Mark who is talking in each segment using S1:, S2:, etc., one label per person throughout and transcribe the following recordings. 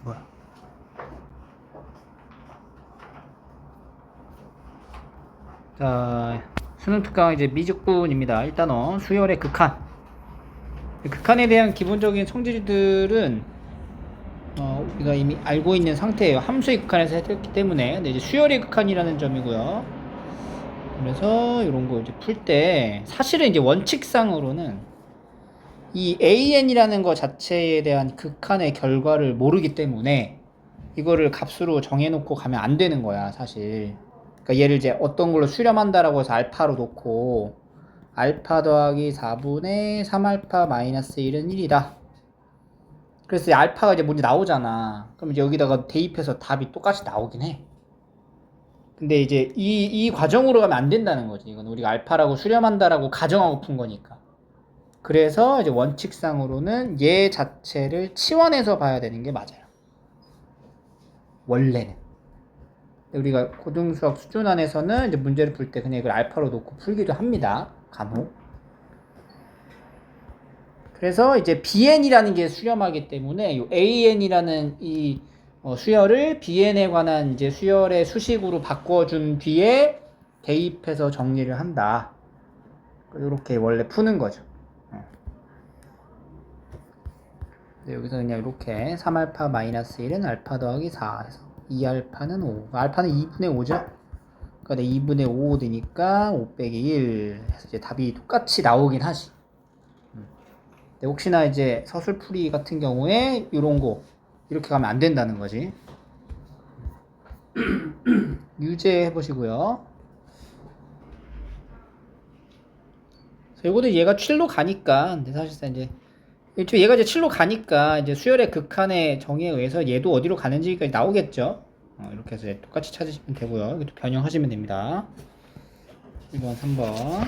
S1: 뭐야? 자, 수능 특강 이제 미적분입니다. 일단은 수열의 극한. 극한에 대한 기본적인 성질들은 우리가 이미 알고 있는 상태예요. 함수의 극한에서 했기 때문에. 근데 이제 수열의 극한이라는 점이고요. 그래서 이런 거 이제 풀 때 사실은 이제 원칙상으로는 이 AN이라는 거 자체에 대한 극한의 결과를 모르기 때문에 이거를 값으로 정해놓고 가면 안 되는 거야, 사실. 그러니까 얘를 이제 어떤 걸로 수렴한다라고 해서 알파로 놓고 알파 더하기 4분의 3알파 마이너스 1은 1이다. 그래서 알파가 이제 뭔지 나오잖아. 그럼 이제 여기다가 대입해서 답이 똑같이 나오긴 해. 근데 이제 이 과정으로 가면 안 된다는 거지. 이건 우리가 알파라고 수렴한다라고 가정하고 푼 거니까. 그래서 이제 원칙상으로는 얘 자체를 치환해서 봐야 되는 게 맞아요. 원래는. 우리가 고등수학 수준 안에서는 이제 문제를 풀 때 그냥 이걸 알파로 놓고 풀기도 합니다. 간혹. 그래서 이제 BN이라는 게 수렴하기 때문에 이 AN이라는 이 수열을 BN에 관한 이제 수열의 수식으로 바꿔준 뒤에 대입해서 정리를 한다. 이렇게 원래 푸는 거죠. 여기서 그냥 이렇게 3알파 마이너스 1은 알파 더하기 4 해서 2알파는 5. 알파는 2분의 5죠? 그러니까 2분의 5 되니까 5 빼기 1 해서 이제 답이 똑같이 나오긴 하지. 근데 혹시나 이제 서술풀이 같은 경우에 이런 거 이렇게 가면 안 된다는 거지. 유죄해 보시고요. 이것도 얘가 7로 가니까, 근데 사실상 이제 얘가 이제 7로 가니까 이제 수열의 극한의 정의에 의해서 얘도 어디로 가는지가 나오겠죠. 이렇게 해서 똑같이 찾으시면 되고요. 이것도 변형하시면 됩니다. 1번, 3번.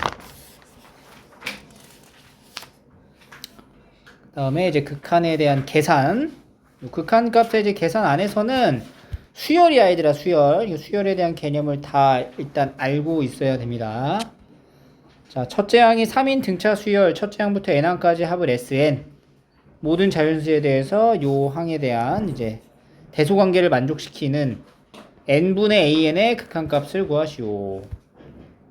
S1: 다음에 이제 극한에 대한 계산. 극한 값의 이제 계산 안에서는 수열이 아이들아, 수열. 이 수열에 대한 개념을 다 일단 알고 있어야 됩니다. 자, 첫째 항이 3인 등차 수열, 첫째 항부터 n항까지 합을 Sn. 모든 자연수에 대해서 요 항에 대한 이제 대소관계를 만족시키는 n분의 an의 극한값을 구하시오.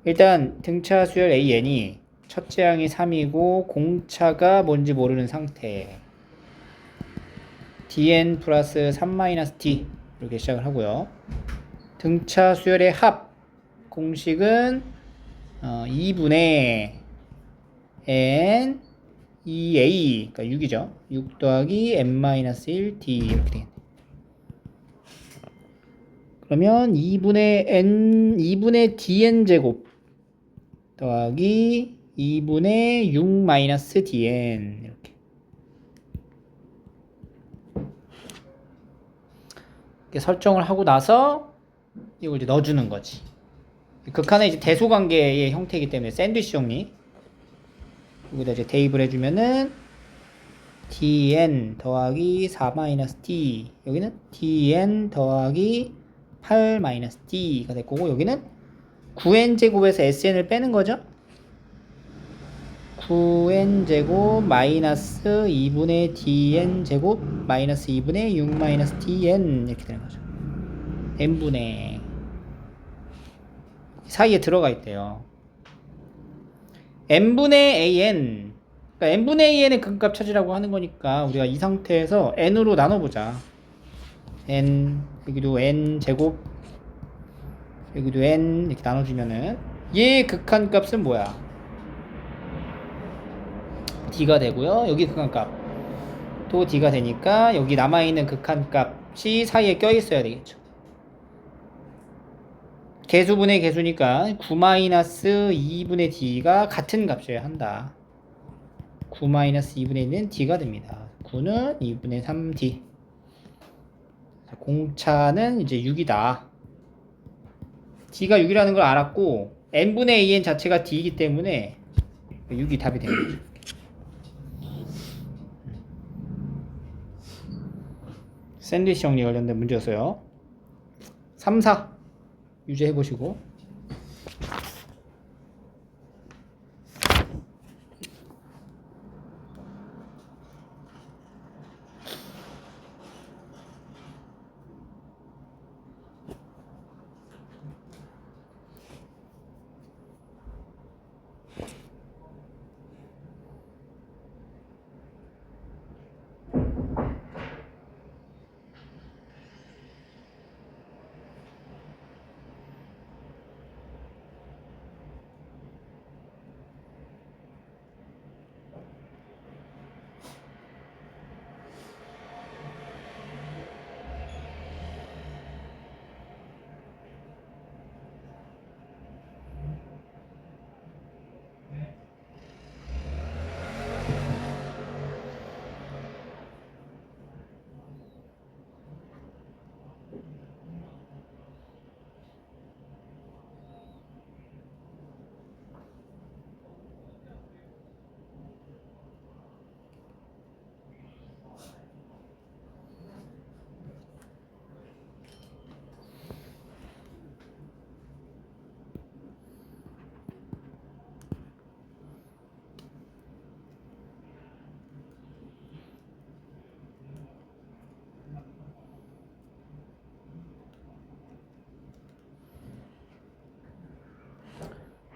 S1: 일단 등차 수열 an이 첫째 항이 3이고 공차가 뭔지 모르는 상태. dn 플러스 3-d 이렇게 시작을 하고요. 등차 수열의 합 공식은 2분의 n 2a 그러니까 6이죠. 6 더하기 n-1d 이렇게 되겠네. 그러면 2분의 dn 제곱 더하기 2분의 6-dn 이렇게 설정을 하고 나서 이걸 이제 넣어주는 거지. 극한의 이제 대소관계의 형태이기 때문에 샌드위치 정리. 여기다 이제 대입을 해주면은 dn 더하기 4-d 여기는 dn 더하기 8-d가 될 거고 여기는 9n제곱에서 sn을 빼는 거죠. 9n제곱 마이너스 2분의 dn제곱 마이너스 2분의 6-dn 이렇게 되는 거죠. n분의 사이에 들어가 있대요. n분의 an 그러니까 n분의 an의 근값 찾으라고 하는 거니까 우리가 이 상태에서 n으로 나눠보자. n 여기도 n 제곱 여기도 n 이렇게 나눠주면은 얘의 극한값은 뭐야? d가 되고요. 여기 극한값 또 d가 되니까 여기 남아있는 극한값이 사이에 껴있어야 되겠죠. 개수분의 개수니까 9-2분의 d가 같은 값이어야 한다. 9-2분의 1은 d가 됩니다. 9는 2분의 3d. 공차는 이제 6이다. d가 6이라는 걸 알았고 n분의 2n 자체가 d이기 때문에 6이 답이 되는 거죠. 샌드위치 정리 관련된 문제였어요. 3, 4 유지해보시고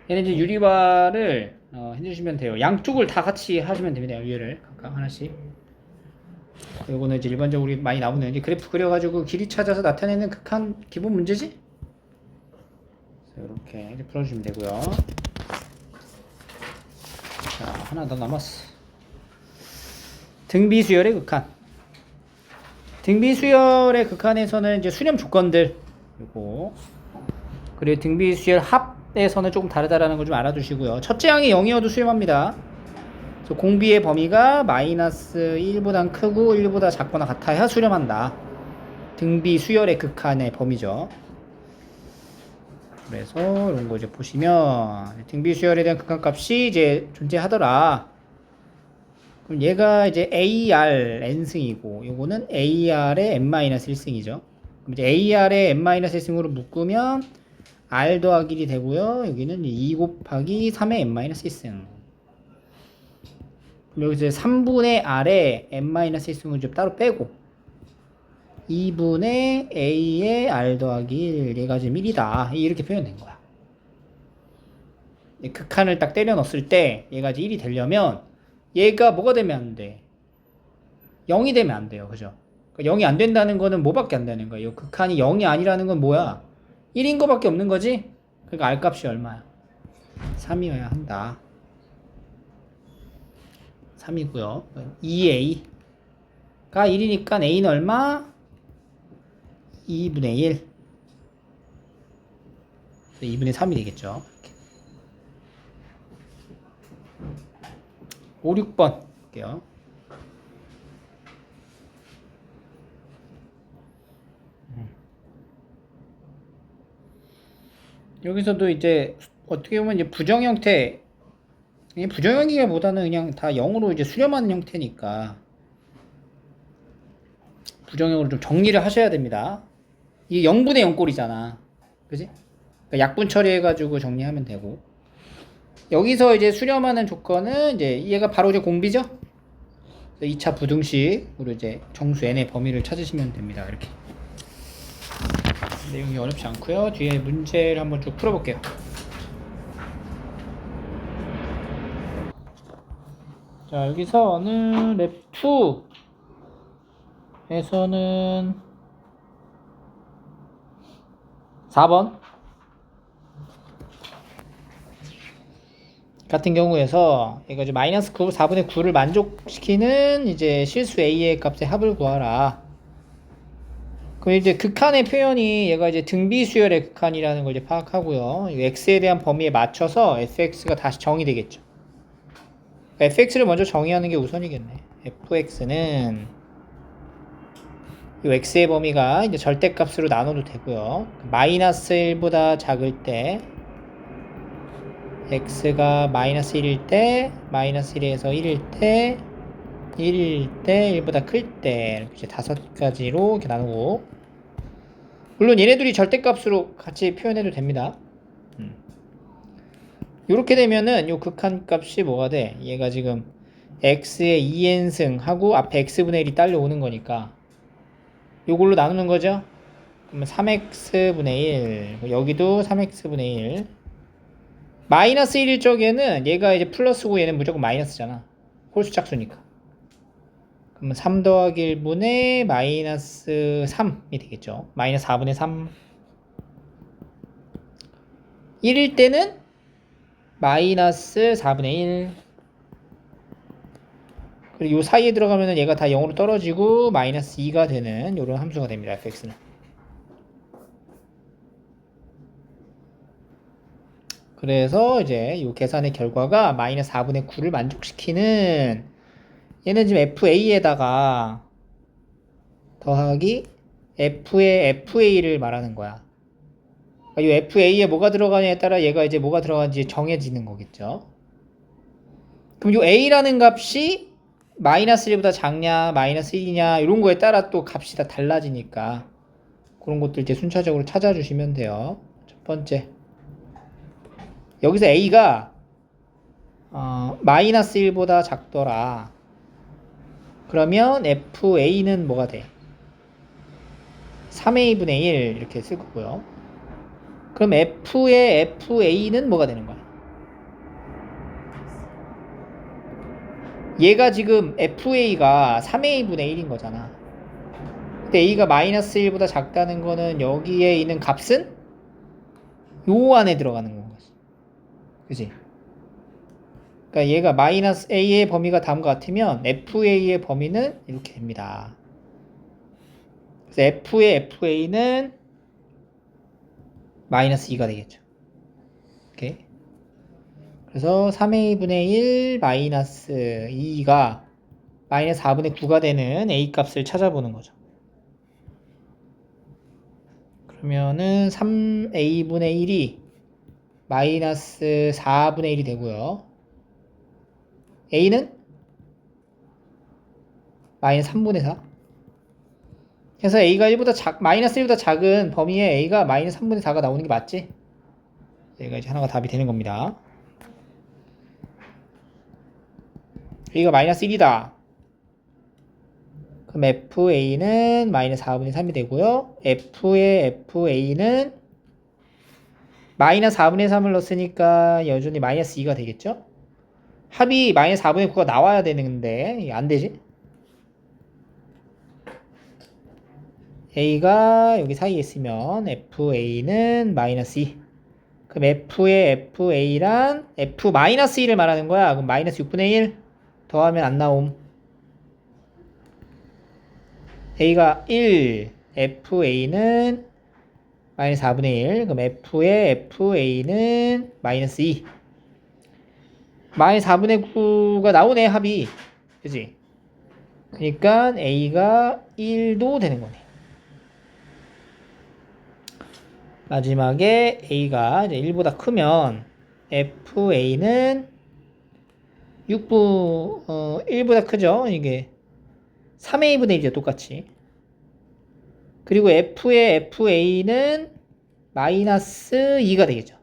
S1: 얘는 이제 유리화를 해주시면 돼요. 양쪽을 다 같이 하시면 됩니다. 유리를 각각 하나씩. 요거는 이제 일반적으로 많이 나오는 이제 그래프 그려가지고 길이 찾아서 나타내는 극한 기본 문제지? 이렇게 이제 풀어주시면 되고요. 자, 하나 더 남았어. 등비수열의 극한. 등비수열의 극한에서는 이제 수렴 조건들, 그리고 등비수열 합에서는 조금 다르다라는 걸 좀 알아두시고요. 첫째 항이 0이어도 수렴합니다. 그래서 공비의 범위가 마이너스 1보다 크고 1보다 작거나 같아야 수렴한다. 등비수열의 극한의 범위죠. 그래서 이런 거 이제 보시면 등비수열에 대한 극한값이 이제 존재하더라. 그럼 얘가 이제 AR n승이고 요거는 AR의 n-1승이죠. 그럼 이제 AR의 n-1승으로 묶으면 R 더하기 1이 되고요. 여기는 2 곱하기 3의 n-1승. 그럼 여기서 3분의 R의 n-1승을 좀 따로 빼고 2분의 A의 R 더하기 1 얘가 지금 1이다. 이렇게 표현된 거야. 극한을 딱 때려 넣었을 때 얘가 이제 1이 되려면 얘가 뭐가 되면 안 돼? 0이 되면 안 돼요. 그죠? 그러니까 0이 안 된다는 거는 뭐밖에 안 되는 거예요. 극한이 0이 아니라는 건 뭐야? 1인 거밖에 없는 거지? 그러니까 R 값이 얼마야? 3이어야 한다. 3이고요. 2A가 1이니까 A는 얼마? 2분의 1. 2분의 3이 되겠죠. 5, 6번 볼게요. 여기서도 이제 어떻게 보면 이제 부정 형태, 부정형이기보다는 그냥 다 0으로 이제 수렴하는 형태니까 부정형으로 좀 정리를 하셔야 됩니다. 이게 0분의 0 꼴이잖아. 그지? 그러니까 약분 처리해가지고 정리하면 되고. 여기서 이제 수렴하는 조건은 이제 얘가 바로 이제 공비죠? 2차 부등식으로 이제 정수 n의 범위를 찾으시면 됩니다. 이렇게. 내용이 어렵지 않고요. 뒤에 문제를 한번 쭉 풀어볼게요. 자, 여기서는 랩2에서는 4번 같은 경우에서 얘가 이제 마이너스 9, 4분의 9를 만족시키는 이제 실수 A의 값의 합을 구하라. 그럼 이제 극한의 표현이 얘가 이제 등비수열의 극한이라는 걸 이제 파악하고요. x에 대한 범위에 맞춰서 fx가 다시 정의되겠죠. fx를 먼저 정의하는 게 우선이겠네. fx는 이 x의 범위가 이제 절대값으로 나눠도 되고요. 마이너스 1보다 작을 때 x가 마이너스 1일 때, 마이너스 1에서 1일 때, 1일 때, 1보다 클 때, 이렇게 이제 5가지로 이렇게 나누고, 물론 얘네들이 절대값으로 같이 표현해도 됩니다. 이렇게 되면은 요 극한 값이 뭐가 돼? 얘가 지금 x의 2n승 하고 앞에 x분의 1이 딸려오는 거니까 요걸로 나누는 거죠? 그러면 3x분의 1, 여기도 3x분의 1. 마이너스 1일 적에는 얘가 이제 플러스고 얘는 무조건 마이너스잖아. 홀수 짝수니까. 그러면 3 더하기 1분의 마이너스 3이 되겠죠. 마이너스 4분의 3. 1일 때는 마이너스 4분의 1. 그리고 요 사이에 들어가면은 얘가 다 0으로 떨어지고 마이너스 2가 되는 요런 함수가 됩니다. fx는. 그래서 이제 이 계산의 결과가 마이너스 4분의 9를 만족시키는 얘는 지금 FA에다가 더하기 F의 FA를 말하는 거야. 그러니까 이 FA에 뭐가 들어가냐에 따라 얘가 이제 뭐가 들어가는지 정해지는 거겠죠. 그럼 이 A라는 값이 마이너스 1보다 작냐, 마이너스 1이냐 이런 거에 따라 또 값이 다 달라지니까 그런 것들 이제 순차적으로 찾아주시면 돼요. 첫 번째. 여기서 A가 마이너스 1보다 작더라. 그러면 FA는 뭐가 돼? 3A분의 1 이렇게 쓸 거고요. 그럼 F의 FA는 뭐가 되는 거야? 얘가 지금 FA가 3A분의 1인 거잖아. 근데 A가 마이너스 1보다 작다는 거는 여기에 있는 값은 요 안에 들어가는 건 거지. 그지? 그러니까 얘가 마이너스 A의 범위가 다음과 같으면 FA의 범위는 이렇게 됩니다. 그래서 F의 FA는 마이너스 2가 되겠죠. 오케이. 그래서 3A분의 1 마이너스 2가 마이너스 4분의 9가 되는 A 값을 찾아보는 거죠. 그러면은 3A분의 1이 마이너스 4분의 1이 되고요. A는 마이너스 3분의 4. 그래서 A가 1보다 마이너스 1보다 작은 범위에 A가 마이너스 3분의 4가 나오는 게 맞지? 얘가 이제 하나가 답이 되는 겁니다. A가 마이너스 1이다. 그럼 FA는 마이너스 4분의 3이 되고요. F의 FA는 마이너스 4분의 3을 넣었으니까 여전히 마이너스 2가 되겠죠? 합이 마이너스 4분의 9가 나와야 되는데 이게 안 되지? A가 여기 사이에 있으면 FA는 마이너스 2. 그럼 F의 FA란 F 마이너스 1을 말하는 거야. 그럼 마이너스 6분의 1 더하면 안 나옴. A가 1, FA는 마이너스 4분의 1. 그럼 F의 FA는 마이너스 2. 마이너스 4분의 9가 나오네, 합이. 그치? 그러니까 A가 1도 되는 거네. 마지막에 A가 이제 1보다 크면 FA는 1보다 크죠? 이게 3A분의 1이죠, 똑같이. 그리고 F의 FA는 마이너스 2가 되겠죠.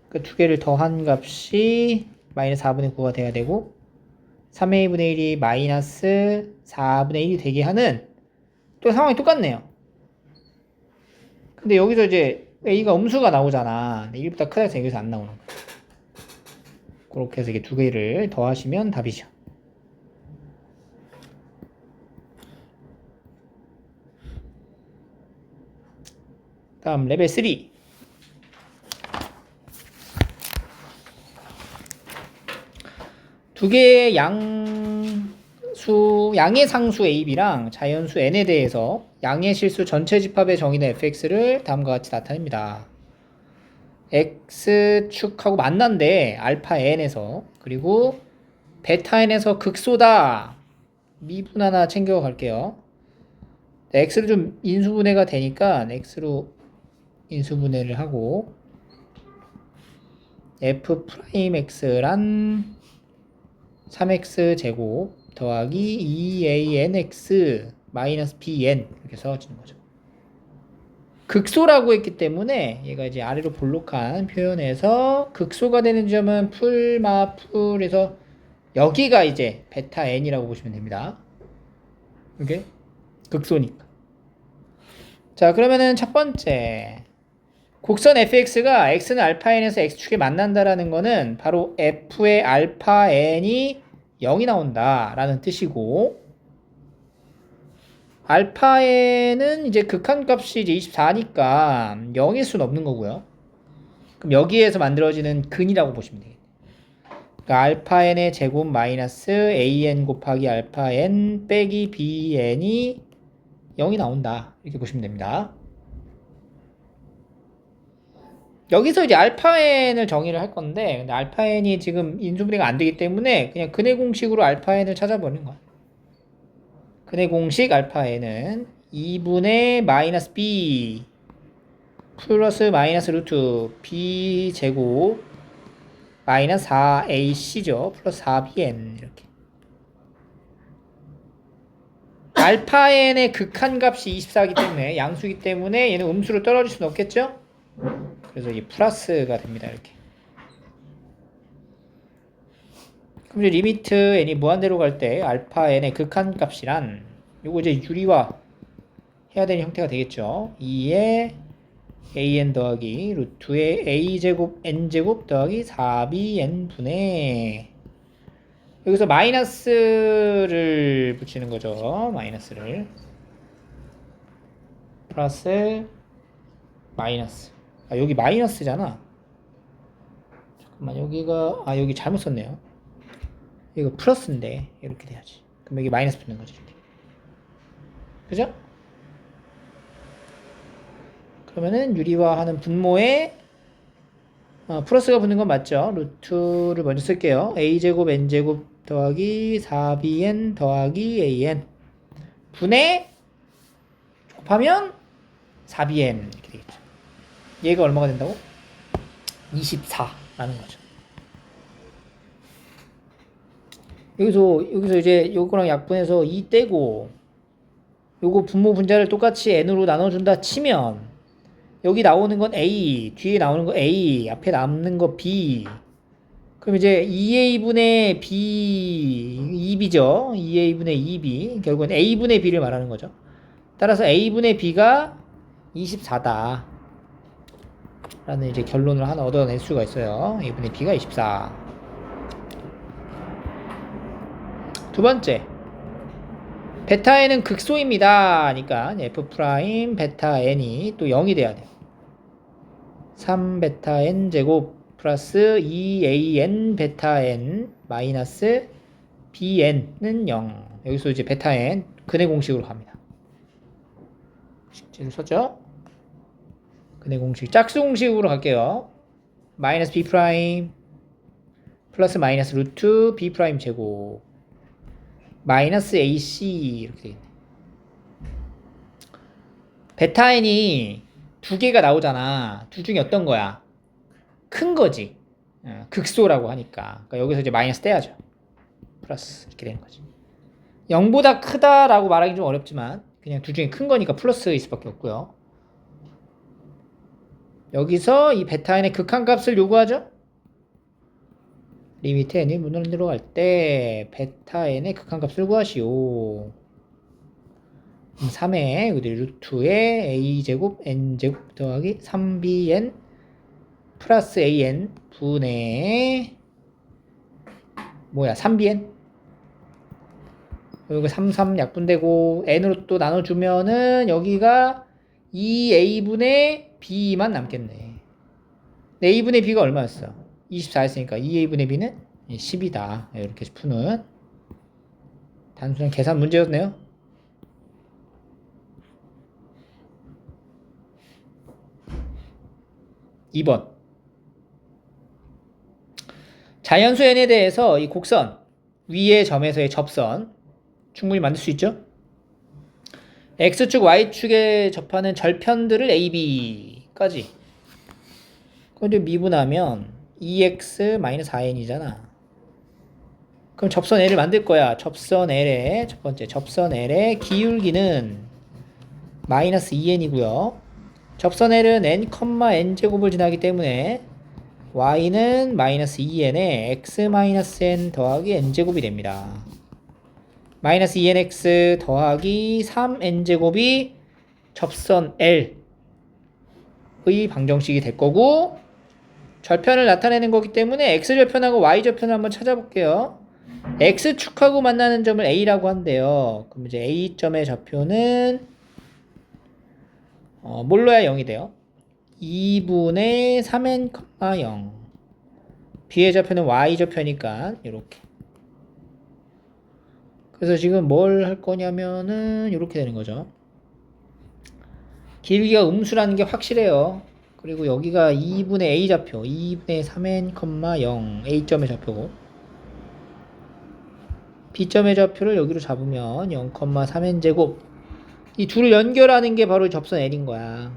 S1: 그 두 개를 더한 값이 마이너스 4분의 9가 돼야 되고 3A분의 1이 마이너스 4분의 1이 되게 하는 또 상황이 똑같네요. 근데 여기서 이제 A가 음수가 나오잖아. 1보다 크다 해서 여기서 안 나오는 거야. 그렇게 해서 이게 두 개를 더하시면 답이죠. 다음 레벨 3. 두 개의 양의 상수 AB랑 자연수 N에 대해서 양의 실수 전체 집합의 정의는 fx를 다음과 같이 나타냅니다. x축하고 만난데 알파 n에서, 그리고 베타 n에서 극소다. 미분 하나 챙겨 갈게요. x로 좀 인수분해가 되니까 x로 인수분해를 하고 f'x란 3x 제곱 더하기 2anx 마이너스 bn 이렇게 써지는 거죠. 극소라고 했기 때문에 얘가 이제 아래로 볼록한 표현에서 극소가 되는 점은 풀에서 여기가 이제 베타 n이라고 보시면 됩니다. 이게 극소니까. 자, 그러면은 첫 번째 곡선 fx가 x는 알파 n에서 x축에 만난다라는 거는 바로 f의 알파 n이 0이 나온다라는 뜻이고, 알파 n은 이제 극한값이 이제 24니까 0일 수는 없는 거고요. 그럼 여기에서 만들어지는 근이라고 보시면 되겠네요. 그러니까 알파 n의 제곱 마이너스 an 곱하기 알파 n 빼기 bn이 0이 나온다. 이렇게 보시면 됩니다. 여기서 이제 알파 n을 정의를 할 건데, 근데 알파 n이 지금 인수분해가 안 되기 때문에 그냥 근의 공식으로 알파 n을 찾아보는 거야. 근의 공식 알파 n은 2분의 마이너스 b 플러스 마이너스 루트 b 제곱 마이너스 4ac죠. 플러스 4bn 이렇게. 알파 n의 극한값이 24이기 때문에 양수이기 때문에 얘는 음수로 떨어질 수는 없겠죠? 그래서 이게 플러스가 됩니다. 이렇게. 그럼 이제 리미트 n이 무한대로 갈 때 알파 n의 극한값이란 요거 이제 유리화 해야 되는 형태가 되겠죠. 2에 an 더하기 루트에 a제곱 n제곱 더하기 4bn 분의 여기서 마이너스를 붙이는 거죠. 마이너스를. 플러스 마이너스. 아, 여기 마이너스잖아. 잠깐만, 여기가 여기 잘못 썼네요. 이거 플러스인데 이렇게 돼야지. 그럼 여기 마이너스 붙는 거지. 이렇게. 그죠? 그러면은 유리화하는 분모에 플러스가 붙는 건 맞죠? 루트를 먼저 쓸게요. a제곱 n제곱 더하기 4bn 더하기 an 분의 곱하면 4bn 이렇게 되겠죠. 얘가 얼마가 된다고? 24라는 거죠. 여기서 이제 요거랑 약분해서 2 떼고 요거 분모 분자를 똑같이 n으로 나눠준다 치면 여기 나오는 건 a, 뒤에 나오는 거 a, 앞에 남는 거 b. 그럼 이제 2a분의 b, 2b죠. 2a분의 2b. 결국은 a분의 b를 말하는 거죠. 따라서 a분의 b가 24다. 라는 이제 결론을 하나 얻어낼 수가 있어요. a분의 b가 24. 두 번째. 베타n은 극소입니다. 그러니까 f 프라임 베타 n이 또 0이 돼야 돼요. 3베타 n 제곱 플러스 2an 베타 n 마이너스 bn은 0. 여기서 이제 베타 n 근해 공식으로 갑니다. 식재를 썼죠? 근해 공식 짝수 공식으로 갈게요. 마이너스 b 프라임 플러스 마이너스 루트 b 프라임 제곱 마이너스 ac 이렇게 되겠네. 베타 n이 두 개가 나오잖아. 둘 중에 어떤 거야? 큰 거지. 극소라고 하니까. 그러니까 여기서 이제 마이너스 떼야죠. 플러스 이렇게 되는 거지. 0보다 크다라고 말하기 좀 어렵지만 그냥 둘 중에 큰 거니까 플러스일 수밖에 없고요. 여기서 이 베타 n의 극한값을 요구하죠. 리미트 n이 문으로 들어갈 때 베타 n의 극한값을 구하시오. 3에 여기 루트에 a제곱 n제곱 더하기 3bn 플러스 an 분의 3bn 여기가 3 약분되고 n으로 또 나눠주면은 여기가 2a분의 b만 남겠네. a분의 b가 얼마였어? 24 했으니까 2a분의 b는 10이다. 이렇게 푸는 단순한 계산 문제였네요. 2번. 자연수 n에 대해서 이 곡선 위의 점에서의 접선 충분히 만들 수 있죠? x축, y축에 접하는 절편들을 ab까지. 그런데 미분하면 2x-4n이잖아. 그럼 접선 L을 만들 거야. 접선 L의 첫 번째 접선 L의 기울기는 마이너스 2n이고요. 접선 L은 n, n제곱을 지나기 때문에 y는 마이너스 2n에 x-n 더하기 n제곱이 됩니다. 마이너스 2nx 더하기 3n제곱이 접선 L의 방정식이 될 거고 절편을 나타내는 거기 때문에 x절편하고 y절편을 한번 찾아볼게요. x축하고 만나는 점을 a라고 한대요. 그럼 이제 a점의 좌표는 뭘로 해야 0이 돼요? 2분의 3n, 0. b의 좌표는 y좌표니까 이렇게. 그래서 지금 뭘 할 거냐면은 이렇게 되는 거죠. 길기가 음수라는 게 확실해요. 그리고 여기가 2분의 a 좌표, 2분의 3n, 0 a점의 좌표고 b점의 좌표를 여기로 잡으면 0, 3n 제곱. 이 둘을 연결하는 게 바로 접선 L인 거야.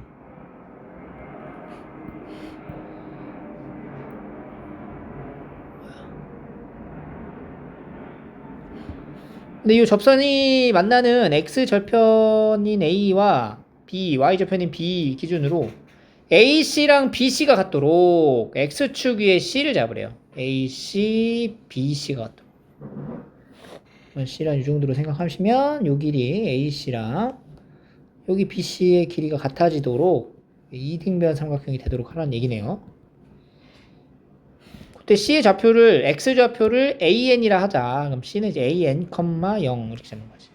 S1: 근데 이 접선이 만나는 x절편인 a와 b, y절편인 b 기준으로 AC랑 BC가 같도록 X축 위에 C를 잡으래요. AC, BC가 같도록. C란 이 정도로 생각하시면 요 길이 AC랑 여기 BC의 길이가 같아지도록 이등변 삼각형이 되도록 하라는 얘기네요. 그때 C의 좌표를 X 좌표를 AN이라 하자. 그럼 C는 이제 AN, 0 이렇게 잡는 거지.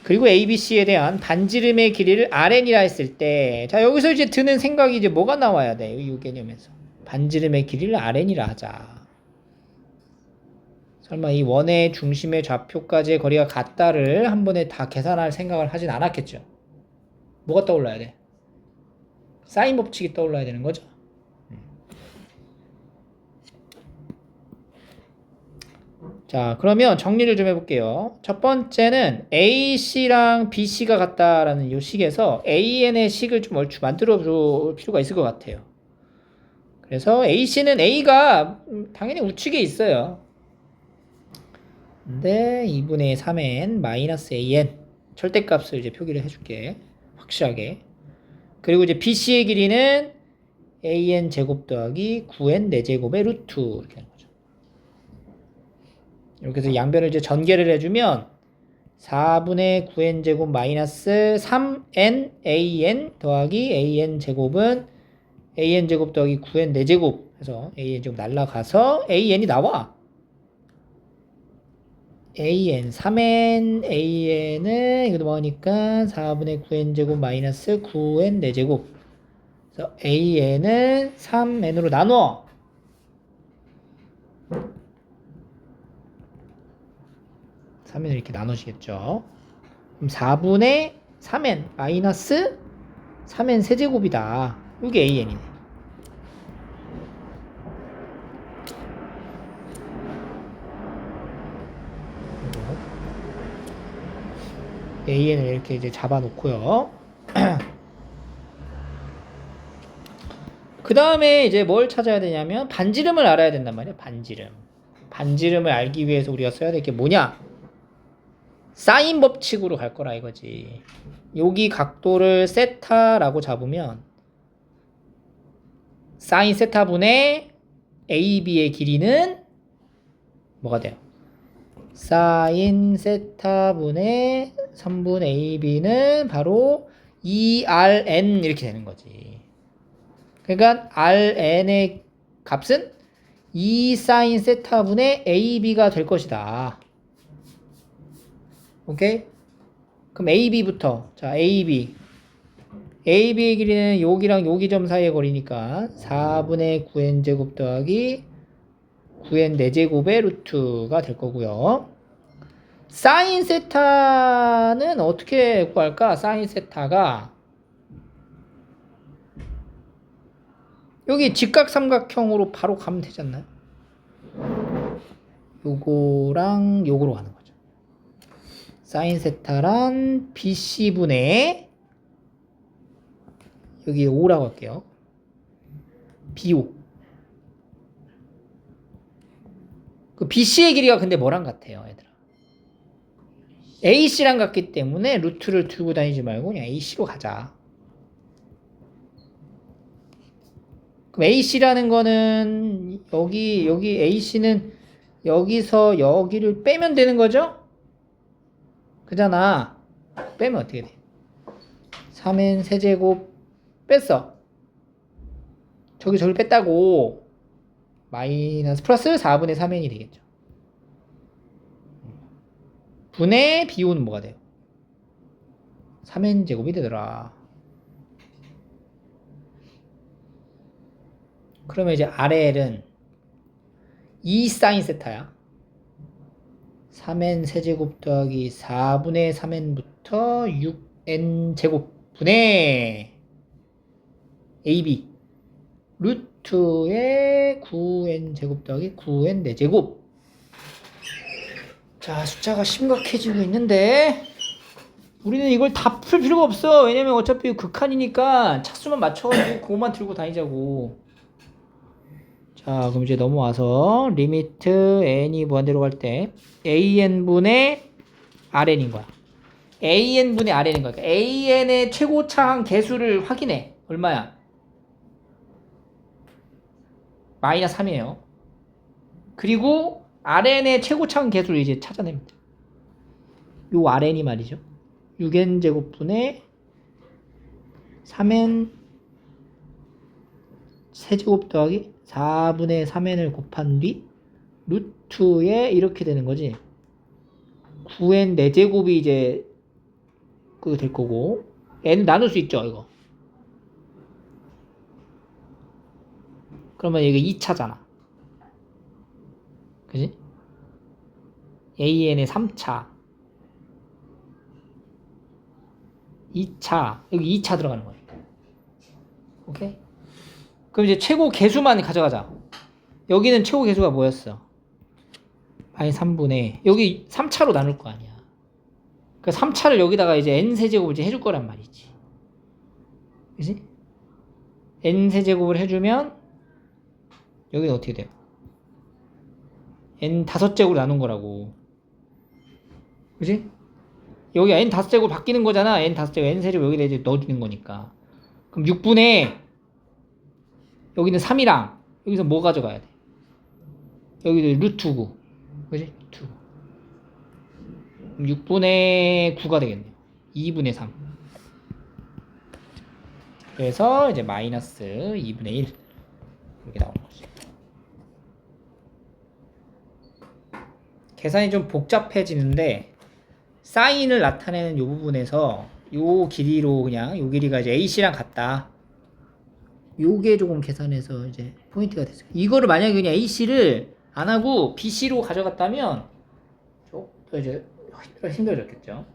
S1: 그리고 ABC에 대한 반지름의 길이를 RN이라 했을 때, 자, 여기서 이제 드는 생각이 이제 뭐가 나와야 돼? 이 개념에서. 반지름의 길이를 RN이라 하자. 설마 이 원의 중심의 좌표까지의 거리가 같다를 한 번에 다 계산할 생각을 하진 않았겠죠. 뭐가 떠올라야 돼? 사인 법칙이 떠올라야 되는 거죠. 자, 그러면 정리를 좀 해볼게요. 첫 번째는 AC랑 BC가 같다라는 이 식에서 AN의 식을 좀 얼추 만들어 줄 필요가 있을 것 같아요. 그래서 AC는 A가 당연히 우측에 있어요. 근데 2분의 3n 마이너스 AN 절대값을 이제 표기를 해줄게. 확실하게. 그리고 이제 BC의 길이는 AN 제곱 더하기 9n 4제곱의 루트 이렇게 하는 거죠. 이렇게 해서 양변을 이제 전개를 해주면 4분의 9n 제곱 마이너스 3n AN 더하기 AN 제곱은 AN 제곱 더하기 9n 4제곱 해서 AN 제곱 날라가서 AN이 나와. AN 3n AN은 이거 뭐하니까 4분의 9n 제곱 마이너스 9n 4제곱. 그래서 AN은 3n으로 나눠. 을 이렇게 나눠지겠죠. 그럼 4분의 3n 마이너스 3n 세제곱이다. 이게 AN이네. AN을 이렇게 이제 잡아놓고요. 그 다음에 이제 뭘 찾아야 되냐면 반지름을 알아야 된단 말이야. 반지름을 알기 위해서 우리가 써야 될 게 뭐냐? 사인 법칙으로 갈 거라 이거지. 여기 각도를 세타라고 잡으면 사인 세타분의 AB의 길이는 뭐가 돼요? 사인 세타분의 3분의 AB는 바로 2RN 이렇게 되는 거지. 그러니까 RN의 값은 2사인 세타분의 AB가 될 것이다. 오케이? 그럼 AB부터. 자, AB의 길이는 여기랑 여기 점 사이의 거리니까 4분의 9n 제곱 더하기 9n 4제곱의 루트가 될 거고요. 사인 세타는 어떻게 구할까? 사인 세타가 여기 직각삼각형으로 바로 가면 되지 않나요? 요거랑 요거로 가는 거죠. 사인 세타란 BC분의 여기 5라고 할게요. B5. 그 BC의 길이가 근데 뭐랑 같아요, 얘들아? AC랑 같기 때문에 루트를 들고 다니지 말고 그냥 AC로 가자. 그럼 AC라는 거는 여기 AC는 여기서 여기를 빼면 되는 거죠? 그잖아. 빼면 어떻게 돼? 3n 세제곱 뺐어. 저기를 뺐다고 마이너스 플러스 4분의 3n이 되겠죠. 분의 B5는 뭐가 돼요? 3n 제곱이 되더라. 그러면 이제 RL은 2사인 세타야. 3n 세제곱 더하기 4분의 3n부터 6n 제곱 분의 AB 루트의 9n 제곱 더하기 9n 4제곱. 자, 숫자가 심각해지고 있는데 우리는 이걸 다 풀 필요가 없어. 왜냐면 어차피 극한이니까 차수만 맞춰가지고 그것만 들고 다니자고. 자, 그럼 이제 넘어와서 리미트 n이 무한대로 갈 때 an분의 rn인 거야. an분의 rn인 거야. 그러니까 an의 최고차항 개수를 확인해. 얼마야? 마이너스 3이에요. 그리고 rn의 최고차항 개수를 이제 찾아냅니다. 요 rn이 말이죠. 6n 제곱분의 3n 세제곱 더하기 4분의 3n을 곱한 뒤 루트에 이렇게 되는 거지. 9n 4제곱이 이제 그거 될 거고 n 나눌 수 있죠 이거. 그러면 이게 2차잖아. 그지? an의 3차 2차 여기 2차 들어가는 거니까. 오케이? 그럼 이제 최고 개수만 가져가자. 여기는 최고 개수가 뭐였어? 아니 3분의 여기 3차로 나눌 거 아니야. 그 3차를 여기다가 이제 n세제곱을 이제 해줄 거란 말이지. 그지? n세제곱을 해주면 여기는 어떻게 돼요? n 5제곱으로 나눈 거라고. 그지? 여기가 n 5제곱 바뀌는 거잖아. n 5제곱 n 세제곱 여기다 이제 넣어주는 거니까. 그럼 6분의 여기는 3이랑 여기서 뭐 가져가야 돼? 여기도 루트 9. 그지? 루트 9. 6분의 9가 되겠네요. 2분의 3. 그래서 이제 마이너스 2분의 1 이렇게 나오는 거지. 계산이 좀 복잡해지는데 사인을 나타내는 이 부분에서 요 길이로 그냥 요 길이가 이제 AC랑 같다. 요게 조금 계산해서 이제 포인트가 됐어요. 이거를 만약에 그냥 AC를 안 하고 BC로 가져갔다면 좀 더 이제 힘들어졌겠죠.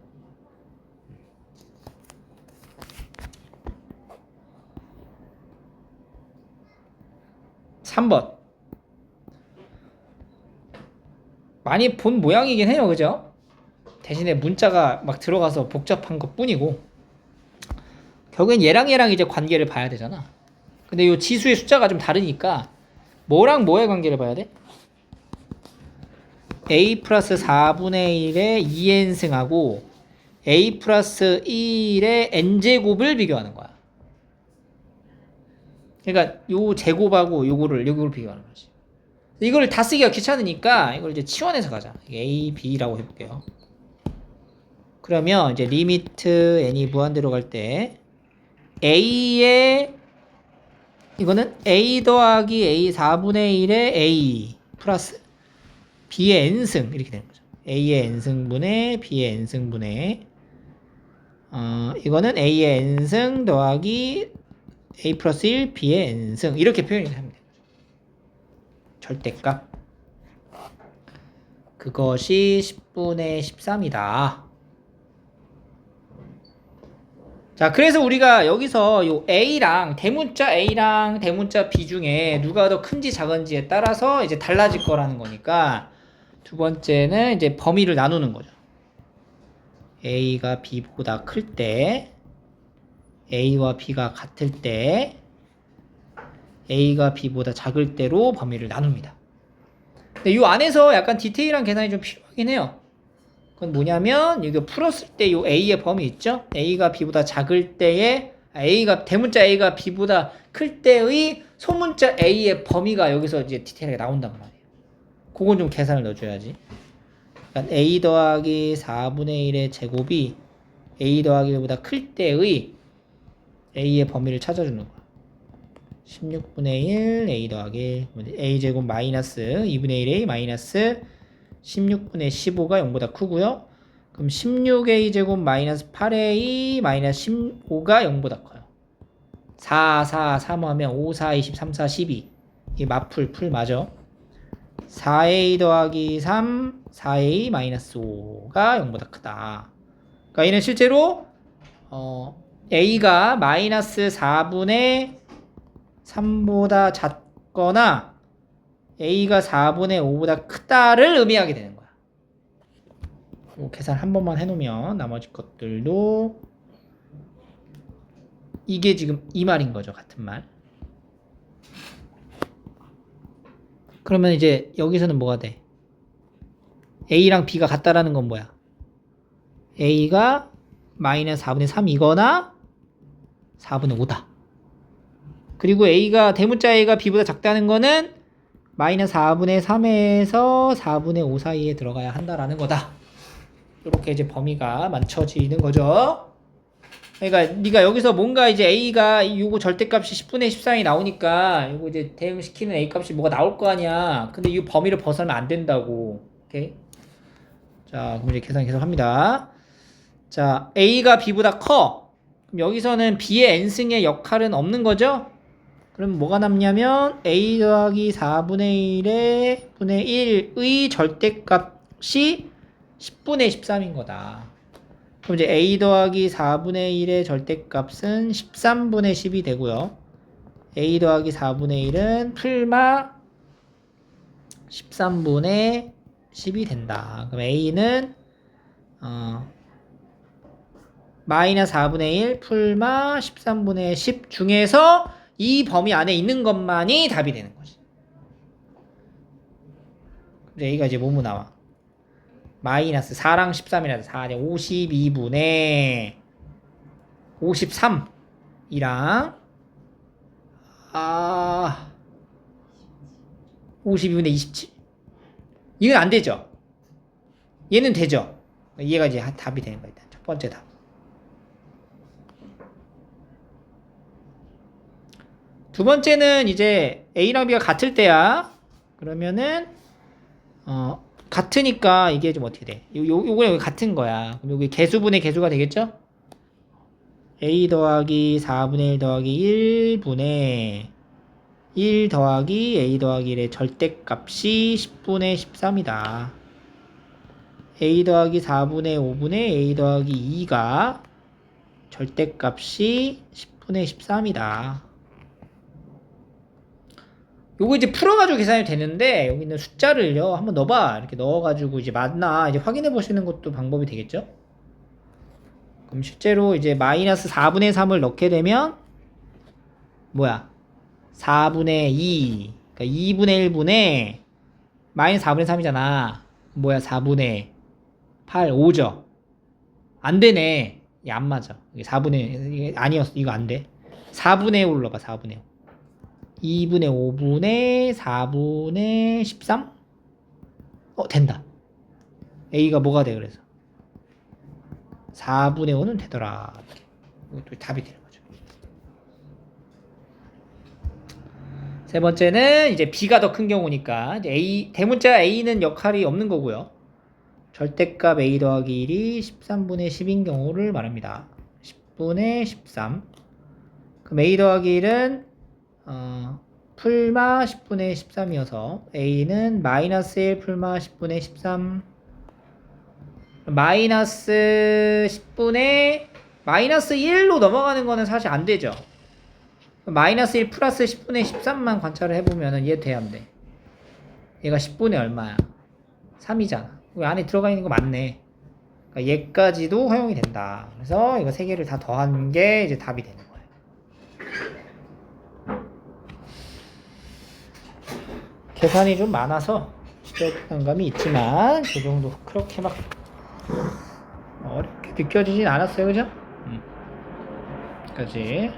S1: (3번) 많이 본 모양이긴 해요. 그죠? 대신에 문자가 막 들어가서 복잡한 것 뿐이고 결국엔 얘랑 이제 관계를 봐야 되잖아. 근데 이 지수의 숫자가 좀 다르니까 뭐랑 뭐의 관계를 봐야 돼? a 플러스 4분의 1의 2n승하고 a 플러스 1의 n제곱을 비교하는 거야. 그러니까 요 제곱하고 요거를 비교하는 거지. 이걸 다 쓰기가 귀찮으니까 이걸 이제 치환해서 가자. a, b라고 해볼게요. 그러면 이제 리미트 n이 무한대로 갈 때 a의 이거는 a 더하기 a 4분의 1의 a 플러스 b의 n승 이렇게 되는 거죠. a의 n승분의 b의 n승분의 이거는 a의 n승 더하기 a 플러스 1 b의 n승 이렇게 표현이 합니다. 절대값 그것이 10분의 13이다. 자, 그래서 우리가 여기서 요 A랑 대문자 B 중에 누가 더 큰지 작은지에 따라서 이제 달라질 거라는 거니까 두 번째는 이제 범위를 나누는 거죠. A가 B보다 클 때, A와 B가 같을 때, A가 B보다 작을 때로 범위를 나눕니다. 근데 이 안에서 약간 디테일한 계산이 좀 필요하긴 해요. 그건 뭐냐면 이거 풀었을 때 요 A의 범위 있죠? A가 B보다 작을 때에 대문자 A가 B보다 클 때의 소문자 A의 범위가 여기서 이제 디테일하게 나온단 말이에요. 그건 좀 계산을 넣어줘야지. 그러니까 A 더하기 4분의 1의 제곱이 A 더하기 1보다 클 때의 A의 범위를 찾아주는 거야. 16분의 1 A 더하기 1 A제곱 마이너스 2분의 1A 마이너스 16분의 15가 0보다 크고요. 그럼 16A 제곱 마이너스 8A 마이너스 15가 0보다 커요. 4, 4, 3 하면 5, 4, 20, 3, 4, 12 이 맞풀 맞아. 4A 더하기 3 4A 마이너스 5가 0보다 크다. 그러니까 얘는 실제로 A가 마이너스 4분의 3보다 작거나 A가 4분의 5보다 크다를 의미하게 되는 거야. 계산 한 번만 해놓으면 나머지 것들도 이게 지금 이 말인 거죠. 같은 말. 그러면 이제 여기서는 뭐가 돼? A랑 B가 같다라는 건 뭐야? A가 마이너스 4분의 3이거나 4분의 5다. 그리고 대문자 A가 B보다 작다는 거는 마이너스 4분의 3에서 4분의 5 사이에 들어가야 한다라는 거다. 이렇게 이제 범위가 맞춰지는 거죠. 그러니까 네가 여기서 뭔가 이제 A가 요거 절대값이 10분의 13이 나오니까 요거 이제 대응시키는 A 값이 뭐가 나올 거 아니야. 근데 이 범위를 벗어나면 안 된다고. 오케이? 자, 그럼 이제 계산 계속 합니다. 자, A가 B보다 커. 그럼 여기서는 B의 n승의 역할은 없는 거죠? 그럼 뭐가 남냐면 A 더하기 4분의 1의 분의 1의 절대값이 10분의 13인 거다. 그럼 이제 A 더하기 4분의 1의 절대값은 13분의 10이 되고요. A 더하기 4분의 1은 풀마 13분의 10이 된다. 그럼 A는 마이너스 4분의 1 풀마 13분의 10 중에서 이 범위 안에 있는 것만이 답이 되는 거지. 그럼 A가 이제 뭐뭐 나와? 마이너스 4랑 13이라서 4는 52분의 53이랑 52분의 27. 이건 안 되죠? 얘는 되죠? 얘가 이제 답이 되는 거야. 첫 번째 답. 두 번째는 이제 A랑 B가 같을 때야. 그러면은 같으니까 이게 좀 어떻게 돼? 요거 여기 같은 거야. 그럼 여기 개수분의 개수가 되겠죠? A 더하기 4분의 1 더하기 1분의 1 더하기 A 더하기 1의 절대값이 10분의 13이다. A 더하기 4분의 5분의 A 더하기 2가 절대값이 10분의 13이다. 요거 이제 풀어가지고 계산이 되는데 여기 있는 숫자를요 한번 넣어봐. 이렇게 넣어가지고 이제 맞나 이제 확인해 보시는 것도 방법이 되겠죠. 그럼 실제로 이제 마이너스 4분의 3을 넣게 되면 뭐야 4분의 2 그러니까 2분의 1분의 마이너스 4분의 3이잖아. 뭐야 4분의 8 5죠. 안 되네. 이게 안 맞아. 이게 4분의 이게 아니었어. 이거 안 돼. 4분의 5로 넣어봐. 4분의 5 2분의 5분의 4분의 13? 된다. A가 뭐가 돼, 그래서? 4분의 5는 되더라. 이것도 답이 되는 거죠. 세 번째는 이제 B가 더 큰 경우니까, 이제 대문자 A는 역할이 없는 거고요. 절대값 A 더하기 1이 13분의 10인 경우를 말합니다. 10분의 13. 그럼 A 더하기 1은 풀마 10분의 13이어서 A는 마이너스 1 풀마 10분의 13 마이너스 10분의 마이너스 1로 넘어가는 거는 사실 안 되죠. 마이너스 1 플러스 10분의 13만 관찰을 해보면은 얘 돼야 안 돼. 얘가 10분의 얼마야? 3이잖아. 여기 안에 들어가 있는 거 맞네. 그러니까 얘까지도 허용이 된다. 그래서 이거 세 개를 다 더한 게 이제 답이 되는 거예요. 계산이 좀 많아서 부담감이 있지만 그 정도 그렇게 막 어렵게 느껴지진 않았어요, 그죠? 여기까지.